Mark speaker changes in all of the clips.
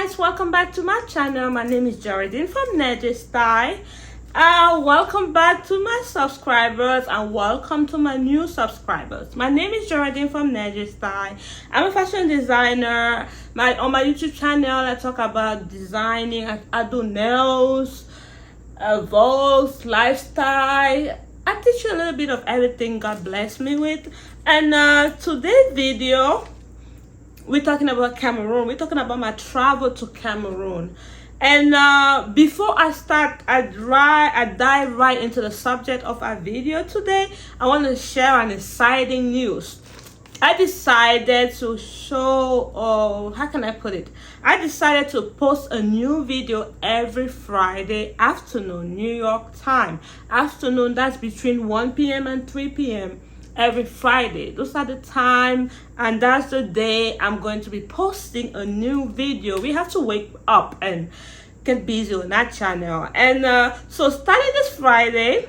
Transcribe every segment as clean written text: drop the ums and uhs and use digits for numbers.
Speaker 1: guys, welcome back to my channel. My name is Geraldine from Style. Welcome back to my subscribers and welcome to my new subscribers. My name is Geraldine from Style. I'm a fashion designer. On my YouTube channel I talk about designing. I do nails, vlogs, lifestyle. I teach you a little bit of everything God bless me with. And today's video, we're talking about Cameroon. We're talking about my travel to Cameroon. And before I start, I dive right into the subject of our video today. I want to share an exciting news. I decided to show, how can I put it? I decided to post a new video every Friday afternoon, New York time. Afternoon, that's between 1 p.m. and 3 p.m. every Friday. Those are the time and that's the day I'm going to be posting a new video. We have to wake up and get busy on that channel. And so starting this Friday,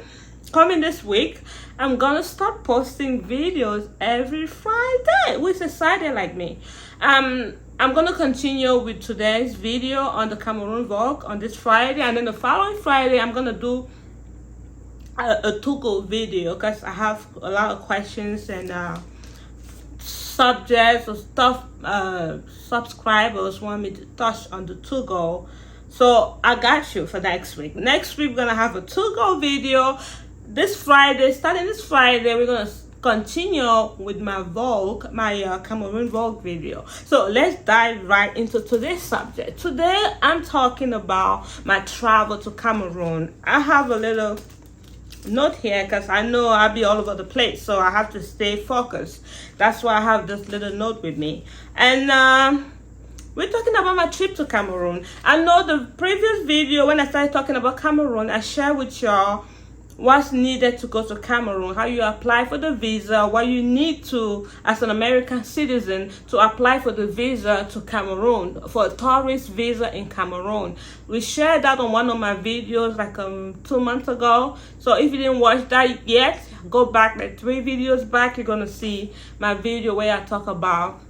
Speaker 1: coming this week, I'm gonna start posting videos every Friday, which is exciting like me. I'm gonna continue with today's video on the Cameroon vlog on this Friday, and then the following Friday I'm gonna do a to-go video because I have a lot of questions and subjects or stuff subscribers want me to touch on the to-go. So I got you for next week. Next week we're gonna have a to-go video. This Friday, starting this Friday, we're gonna continue with my vlog, my Cameroon vlog video. So let's dive right into today's subject. Today I'm talking about my travel to Cameroon. I have a little note here because I know I'll be all over the place, so I have to stay focused. That's why I have this little note with me. And we're talking about my trip to Cameroon. I know the previous video when I started talking about Cameroon, I shared with y'all what's needed to go to Cameroon, how you apply for the visa, what you need to as an American citizen to apply for the visa to Cameroon, for a tourist visa in Cameroon. We shared that on one of my videos like 2 months ago. So if you didn't watch that yet, go back like 3 videos back. You're gonna see my video where I talk about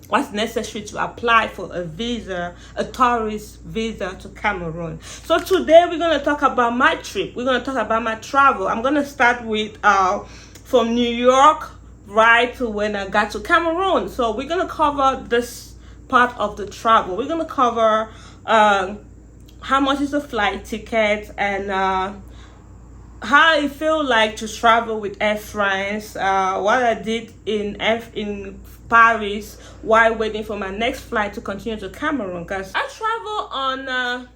Speaker 1: what's necessary to apply for a visa, a tourist visa to Cameroon. So today we're going to talk about my trip. We're going to talk about my travel. I'm going to start with from New York right to when I got to Cameroon. So we're going to cover this part of the travel. We're going to cover how much is the flight ticket and how I feel like to travel with Air France, what I did in Paris while waiting for my next flight to continue to Cameroon, because I travel on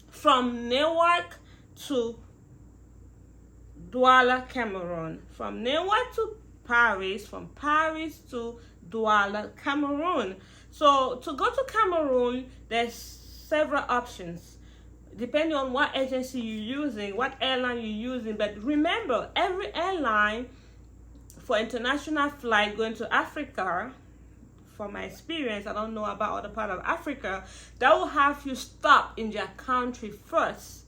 Speaker 1: from Newark to Douala Cameroon, from Newark to Paris, from Paris to Douala Cameroon. So to go to Cameroon, there's several options depending on what agency you're using, what airline you're using. But remember, every airline for international flight going to Africa, from my experience, I don't know about other part of Africa, they will have you stop in their country first,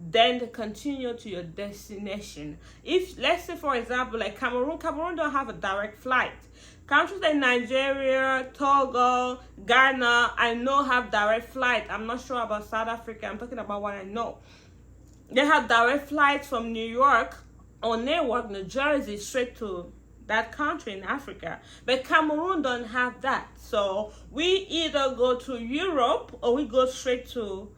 Speaker 1: then they continue to your destination. If, let's say for example, like Cameroon don't have a direct flight. Countries like Nigeria, Togo, Ghana, I know have direct flight. I'm not sure about South Africa. I'm talking about what I know. They have direct flights from New York or Newark, New Jersey, straight to that country in Africa. But Cameroon don't have that. So we either go to Europe or we go straight to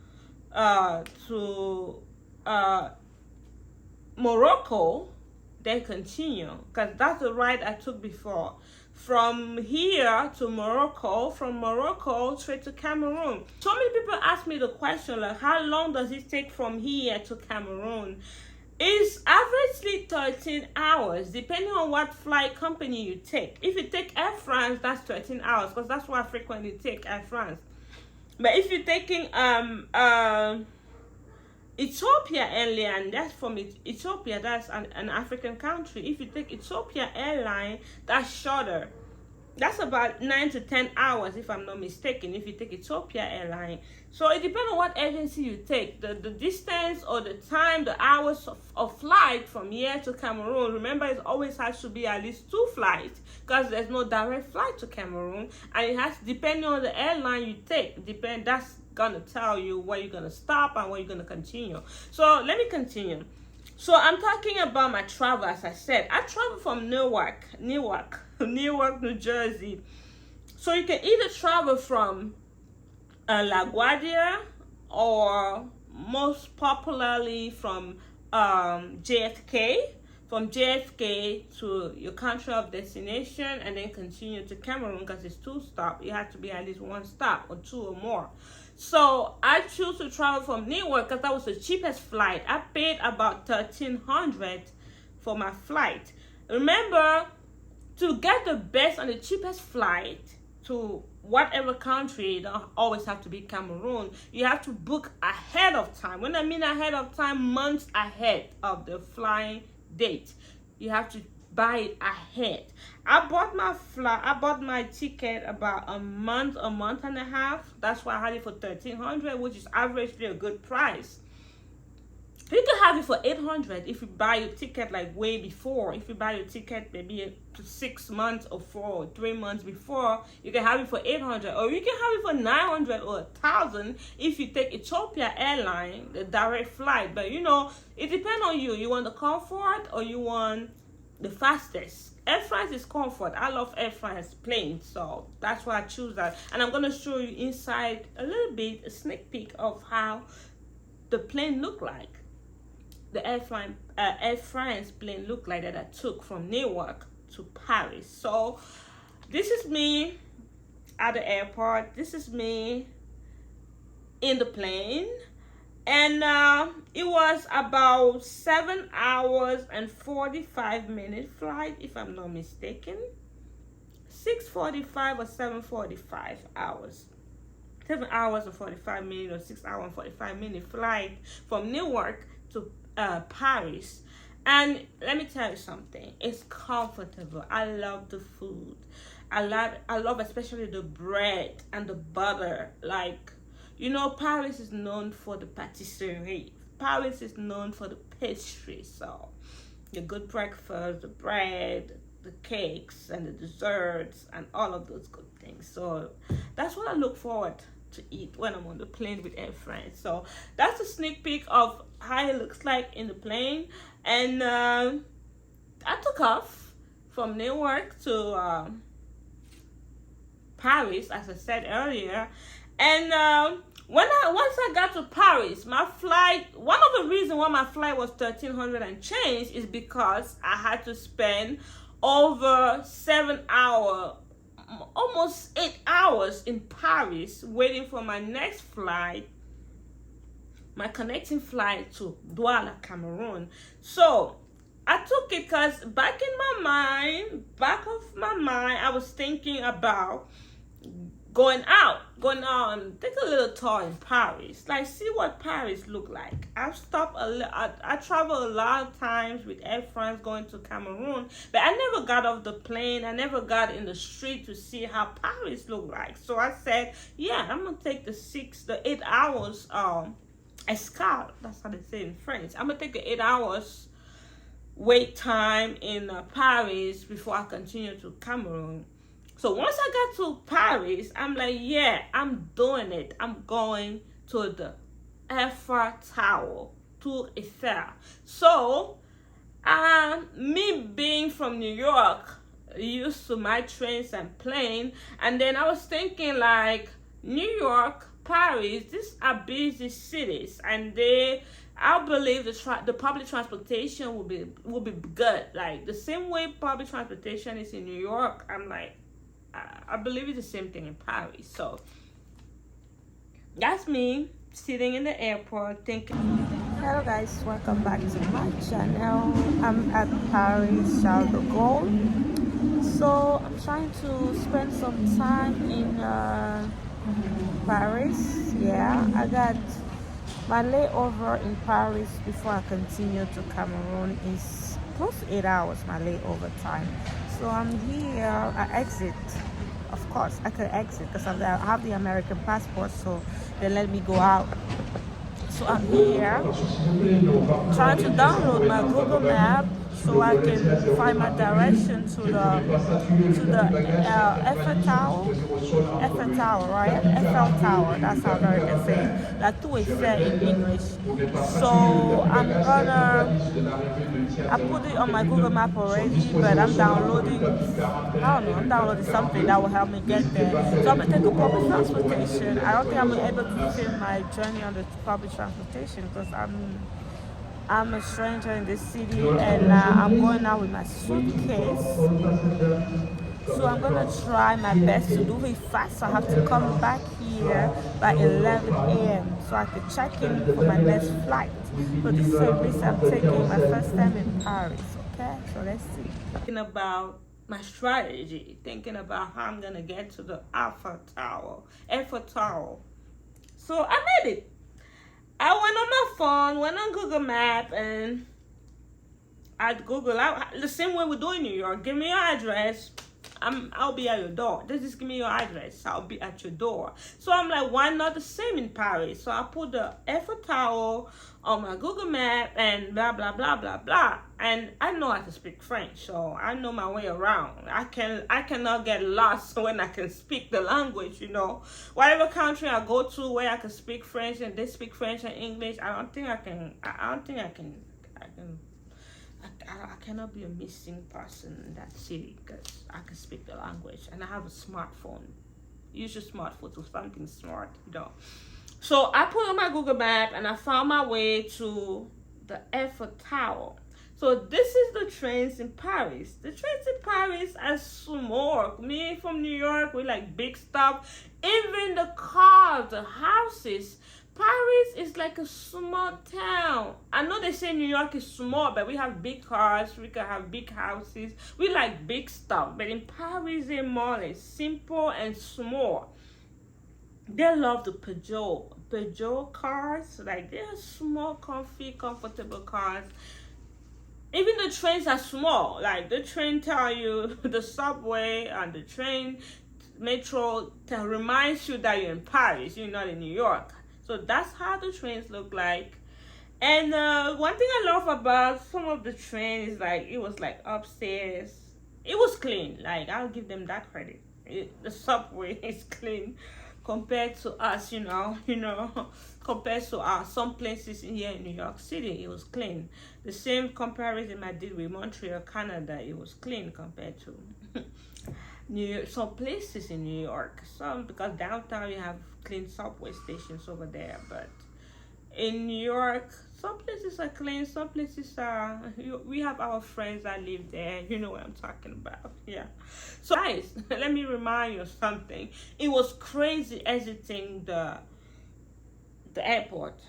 Speaker 1: Morocco, then continue, because that's the ride I took before. From here to Morocco, from Morocco straight to Cameroon. So many people ask me the question, like, how long does it take from here to Cameroon? It's averagely 13 hours, depending on what flight company you take. If you take Air France, that's 13 hours, because that's what I frequently take, Air France. But if you're taking Ethiopia Airline, that's from Ethiopia, that's an African country. If you take Ethiopia Airline, that's shorter. That's about 9 to 10 hours, if I'm not mistaken, if you take Ethiopia Airline. So it depends on what agency you take. The distance or the time, the hours of flight from here to Cameroon. Remember, it always has to be at least 2 flights because there's no direct flight to Cameroon. And it has, depending on the airline you take, that's gonna tell you where you're gonna stop and where you're gonna continue. So let me continue. So I'm talking about my travel. As I said, I traveled from Newark, New Jersey. So you can either travel from LaGuardia, or most popularly from JFK. From JFK to your country of destination, and then continue to Cameroon because it's 2 stops. You have to be at least 1 stop or 2 or more. So I choose to travel from Newark because that was the cheapest flight. I paid about $1,300 for my flight. Remember, to get the best and the cheapest flight to whatever country, you don't always have to be Cameroon. You have to book ahead of time. When I mean ahead of time, months ahead of the flying date. You have to buy it ahead. I bought my ticket about a month and a half. That's why I had it for $1,300, which is averagely a good price. You can have it for $800 if you buy your ticket like way before. If you buy your ticket maybe 6 months or 4 or 3 months before, you can have it for $800, or you can have it for $900 or $1,000 if you take Ethiopia Airline, the direct flight. But you know, it depends on you. You want the comfort or you want the fastest. Air France is comfort. I love Air France planes, so that's why I choose that. And I'm gonna show you inside a little bit, a sneak peek of how the plane look like. The Air France plane looked like that I took from Newark to Paris. So this is me at the airport. This is me in the plane. And it was about 7 hours and 45-minute flight, if I'm not mistaken. 6:45 or 7:45 hours. 7 hours and 45 minutes or 6 hours and 45-minute flight from Newark to Paris. And let me tell you something, it's comfortable. I love the food. I love especially the bread and the butter. Like, you know, Paris is known for the patisserie. Paris is known for the pastry. So the good breakfast, the bread, the cakes and the desserts and all of those good things. So that's what I look forward to eat when I'm on the plane with Air France. So that's a sneak peek of how it looks like in the plane. And I took off from Newark to Paris, as I said earlier. And once I got to Paris, my flight, one of the reasons why my flight was $1,300 and change is because I had to spend over 7 hours, almost 8 hours in Paris waiting for my next flight, my connecting flight to Douala, Cameroon. So I took it because back of my mind, I was thinking about going out and take a little tour in Paris, like see what Paris look like. I've stopped I travel a lot of times with Air France going to Cameroon, but I never got off the plane. I never got in the street to see how Paris look like. So I said, yeah, I'm gonna take the 8 hours escale. That's how they say in French. I'm gonna take the 8 hours wait time in Paris before I continue to Cameroon. So once I got to Paris, I'm like, yeah, I'm doing it. I'm going to the Eiffer Tower, to Eiffer. So, me being from New York, used to my trains and plane, and then I was thinking like, New York, Paris, these are busy cities, and I believe the public transportation will be good. Like the same way public transportation is in New York, I'm like, I believe it's the same thing in Paris. So that's me sitting in the airport thinking. Hello guys, welcome back to my channel. I'm at Paris Charles de Gaulle. So I'm trying to spend some time in Paris. Yeah, I got my layover in Paris before I continue to Cameroon is close to 8 hours, my layover time. So I'm here. I exit. Of course, I could exit because I have the American passport, so they let me go out. So I'm here trying to download my Google Map so I can find my direction to the Eiffel Tower, right? Eiffel Tower. That's how Americans say it. Like to Eiffer in English. So I put it on my Google Map already, but I'm downloading. I don't know. I'm downloading something that will help me get there. So I'm gonna take a public transportation. I don't think I'm able to film my journey on the public transportation because I'm a stranger in this city, and I'm going out with my suitcase. So I'm gonna try my best to do it fast. So I have to come back here by 11 a.m. so I can check in for my next flight. So this is a risk I'm taking, my first time in Paris. Okay, so let's see. Thinking about my strategy, thinking about how I'm gonna get to the Eiffel Tower. So I made it. I went on my phone, went on Google Map, and I'd Google out the same way we do in New York. Give me your address. I'll be at your door. Just give me your address. I'll be at your door. So I'm like, why not the same in Paris? So I put the Eiffel Tower on my Google Map and blah blah blah blah blah. And I know how to speak French, so I know my way around. I cannot get lost when I can speak the language. Whatever country I go to where I can speak French and they speak French and English, I cannot be a missing person in that city because I can speak the language and I have a smartphone. Use your smartphone to something smart, So I put on my Google Map and I found my way to the Eiffel Tower. So this is the trains in Paris. The trains in Paris are small. Me from New York, we like big stuff. Even the cars, the houses. Paris is like a small town. I know they say New York is small, but we have big cars, we can have big houses. We like big stuff, but in Paris, they're more like simple and small. They love the Peugeot cars. Like they're small, comfy, comfortable cars. Even the trains are small. Like the train tell you, the subway and the train, metro reminds you that you're in Paris, you're not in New York. So that's how the trains look like. And one thing I love about some of the trains is like it was like upstairs. It was clean. Like I'll give them that credit. The subway is clean compared to us, compared to some places here in New York City. It was clean. The same comparison I did with Montreal, Canada. It was clean compared to some places in New York. Because downtown you have clean subway stations over there, but in New York some places are clean, some places are, we have our friends that live there, you know what I'm talking about. Yeah. So guys, let me remind you of something. It was crazy exiting the airport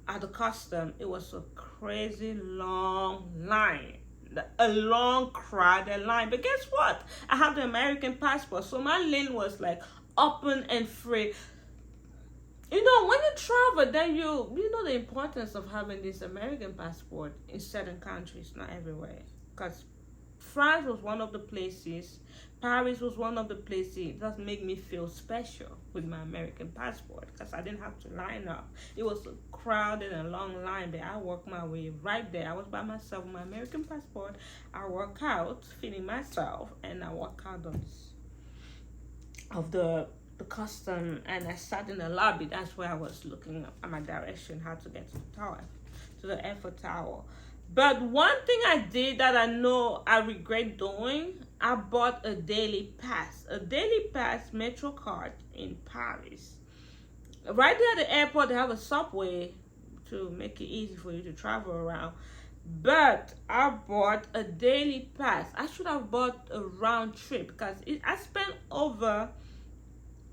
Speaker 1: at the custom. It was a crazy long line, a long crowded line. But guess what? I have the American passport, so my lane was like open and free. When you travel, then you know the importance of having this American passport in certain countries, not everywhere. Because France was one of the places, Paris was one of the places that made me feel special with my American passport, because I didn't have to line up. It was a crowded and long line, but I worked my way right there. I was by myself with my American passport. I work out, feeding myself, and I walk out of the custom, and I sat in the lobby. That's where I was looking at my direction, how to get to the tower, to the Eiffel Tower. But one thing I did that I know I regret doing, I bought a daily pass metro card in Paris. Right there at the airport, they have a subway to make it easy for you to travel around. But I bought a daily pass. I should have bought a round trip, because I spent over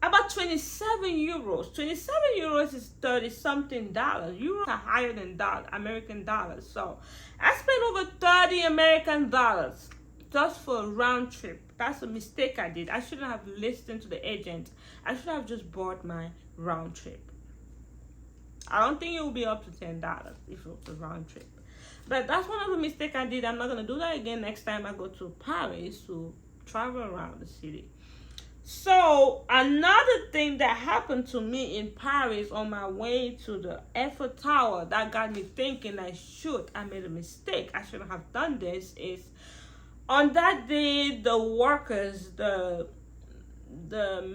Speaker 1: about 27 euros. 27 euros is 30 something dollars. Euros are higher than American dollars. So I spent over 30 American dollars just for a round trip. That's a mistake I did. I shouldn't have listened to the agent. I should have just bought my round trip. I don't think it will be up to $10 if it was a round trip. But that's one of the mistakes I did. I'm not gonna do that again next time I go to Paris to travel around the city. So another thing that happened to me in Paris on my way to the Eiffel Tower that got me thinking, I made a mistake, I shouldn't have done this, is on that day the workers, the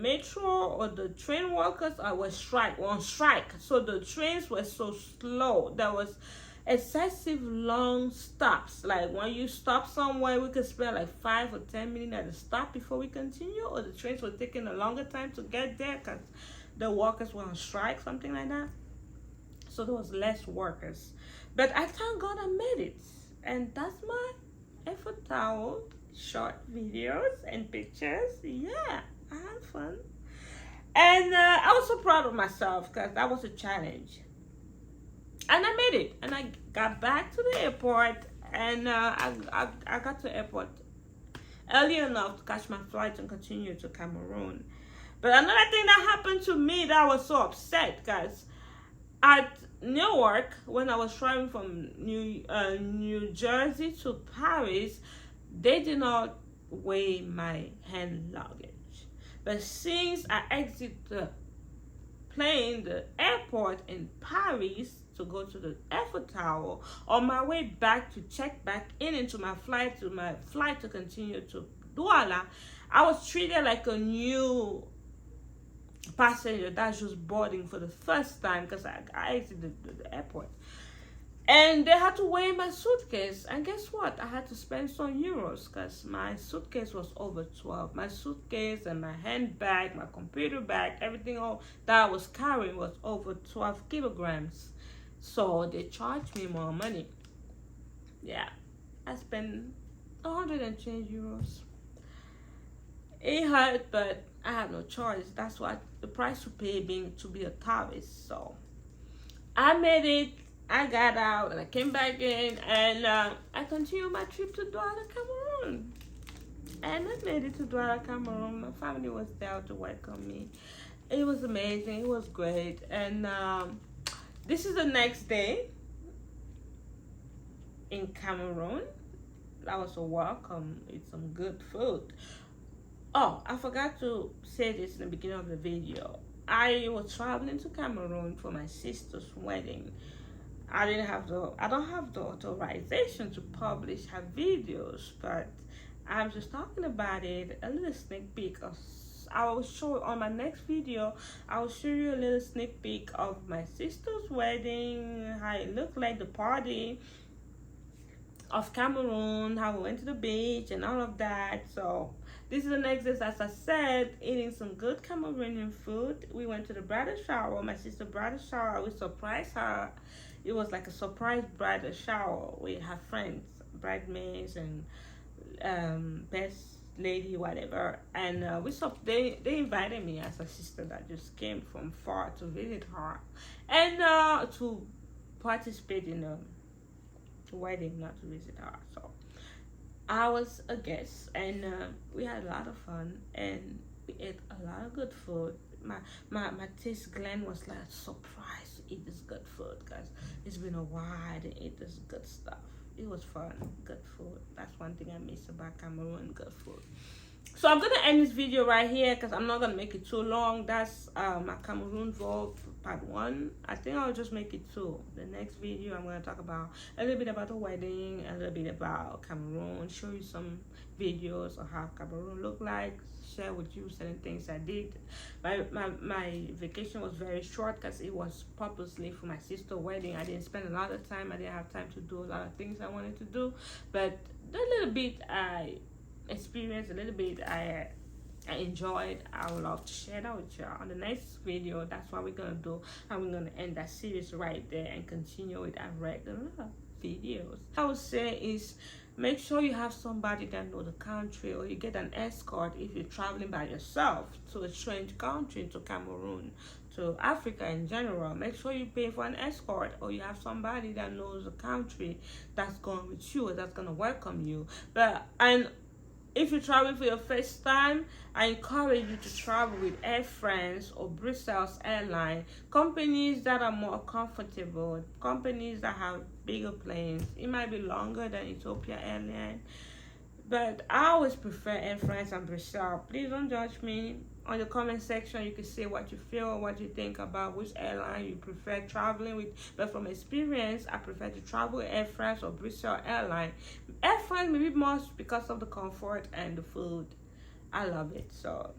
Speaker 1: metro or the train workers were on strike. So the trains were so slow. There was excessive long stops. Like when you stop somewhere, we could spend like 5 or 10 minutes at the stop before we continue, or the trains were taking a longer time to get there because the workers were on strike, something like that. So there was less workers. But I thank God I made it. And that's my Eiffel Tower short videos and pictures. Yeah, I had fun. And I was so proud of myself because that was a challenge. And I made it. And I got back to the airport. And I got to the airport early enough to catch my flight and continue to Cameroon. But another thing that happened to me that I was so upset, guys, at Newark, when I was traveling from New Jersey to Paris, they did not weigh my hand luggage. But since I exit the plane, the airport in Paris to go to the Eiffel Tower, on my way back to check back into my flight to continue to Douala, I was treated like a new passenger that's just boarding for the first time because I exited the airport. And they had to weigh my suitcase. And guess what? I had to spend some euros because my suitcase was over 12. My suitcase and my handbag, my computer bag, everything all that I was carrying was over 12 kilograms. So they charged me more money. Yeah, I spent 120 euros. It hurt, but I had no choice. That's what the price to pay being to be a tourist. So I made it. I got out and I came back in, and I continued my trip to Douala Cameroon. And I made it to Douala Cameroon. My family was there to welcome me. It was amazing. It was great. And this is the next day in Cameroon. That was a welcome with some good food. Oh, I forgot to say this in the beginning of the video. I was traveling to Cameroon for my sister's wedding. I don't have the authorization to publish her videos, but I'm just talking about it, a little sneak peek. I will show on my next video. I will show you a little sneak peek of my sister's wedding, how it looked like, the party of Cameroon, how we went to the beach and all of that. So this is the next day, as I said, eating some good Cameroonian food. We went to the bridal shower, my sister's bridal shower. We surprised her. It was like a surprise bridal shower with her friends, bridesmaids and best lady, whatever. And they invited me as a sister that just came from far to visit her and to participate in the wedding, not to visit her. So I was a guest, and we had a lot of fun, and we ate a lot of good food. My taste gland was like surprised to eat this good food because it's been a while I didn't eat this good stuff. It was fun, good food. That's one thing I miss about Cameroon, good food. So I'm gonna end this video right here because I'm not gonna make it too long. That's my Cameroon vlog part 1. I think I'll just make it 2. The next video I'm gonna talk about a little bit about the wedding, a little bit about Cameroon, show you some videos of how Cameroon look like, share with you certain things I did. My vacation was very short because it was purposely for my sister's wedding. I didn't spend a lot of time. I didn't have time to do a lot of things I wanted to do, but the little bit I experienced, a little bit I enjoyed, I would love to share that with you on the next video. That's what we're gonna do, and we're gonna end that series right there and continue with our regular videos. I would say is make sure you have somebody that know the country, or you get an escort if you're traveling by yourself to a strange country, to Cameroon, to Africa in general. Make sure you pay for an escort, or you have somebody that knows the country that's going with you, that's gonna welcome you. And If you travel for your first time, I encourage you to travel with Air France or Brussels Airline, companies that are more comfortable, companies that have bigger planes. It might be longer than Ethiopia Airline, but I always prefer Air France and Brussels. Please don't judge me. On the comment section, you can say what you feel, what you think about which airline you prefer traveling with. But from experience, I prefer to travel with Air France or Brussels Airline. Air France maybe more because of the comfort and the food. I love it. So,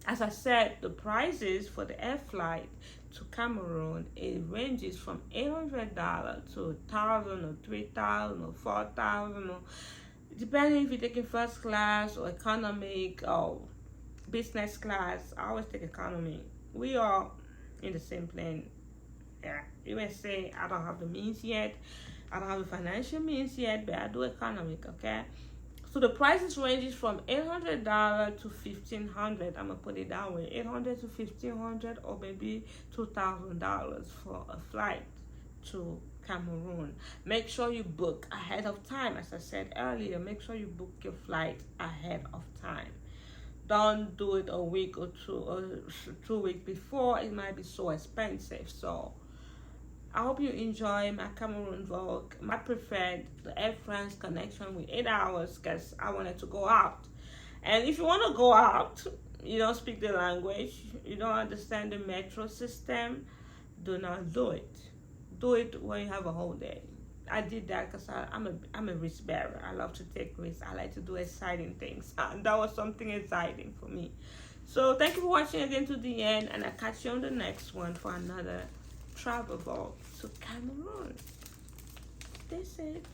Speaker 1: as I said, the prices for the air flight to Cameroon, it ranges from $800 to $1,000 or $3,000 or $4,000, or depending if you're taking first class or economic or business class. I always take economy. We are in the same plane. Yeah, USA, I don't have the means yet. I don't have the financial means yet, but I do economic, okay? So the prices ranges from $800 to $1,500. I'm gonna put it that way: $800 to $1,500, or maybe $2,000 for a flight to Cameroon. Make sure you book ahead of time. As I said earlier, make sure you book your flight ahead of time. Don't do it a week or 2 weeks before. It might be so expensive. So I hope you enjoy my Cameroon vlog. I preferred the Air France connection with 8 hours because I wanted to go out. And if you want to go out, you don't speak the language, you don't understand the metro system, do not do it. Do it when you have a whole day. I did that because I'm a risk bearer. I love to take risks. I like to do exciting things. And that was something exciting for me. So thank you for watching again to the end. And I'll catch you on the next one for another travel vlog to Cameroon. That's it.